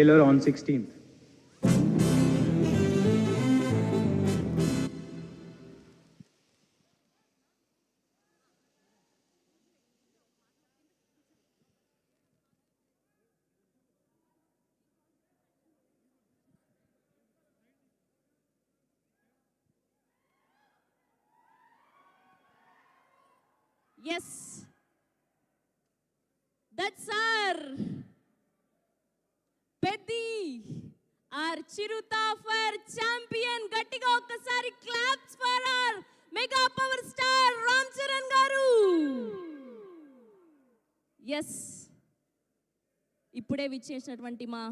trailer on 16th. Yes, that's our Peddi, our Chiruta for champion. Gattiga okkasari claps for our mega power star Ram Charan garu. Yes, ఇప్పుడే విచ్చేసినటువంటి మా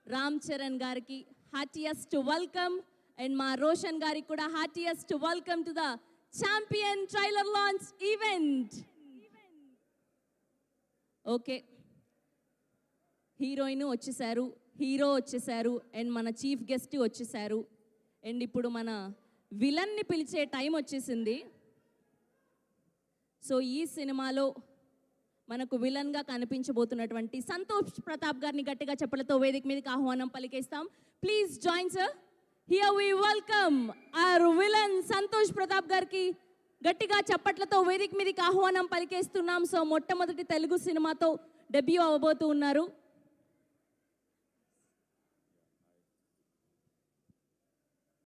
రామ్ చరణ్ గారికి heartiest welcome and మా రోషన్ గారికి కూడా heartiest welcome to the champion trailer launch event. Okay, heroine వచ్చేసారు, hero వచ్చేసారు and మన చీఫ్ గెస్ట్ వచ్చేసారు అండ్ ఇప్పుడు మన విలన్ని పిలిచే టైం వచ్చేసింది. సో ఈ సినిమాలో మనకు విలన్గా కనిపించబోతున్నటువంటి సంతోష్ ప్రతాప్ గారిని గట్టిగా చప్పలతో వేదిక మీదకి ఆహ్వానం పలికేస్తాం. Please join sir. Here we welcome our villain Santosh Pratap గారికి గట్టిగా చప్పట్లతో వేదిక మీదకి ఆహ్వానం పలికేస్తున్నాం. సో మొట్టమొదటి తెలుగు సినిమాతో డెబ్యూ అవ్వబోతూ ఉన్నారు.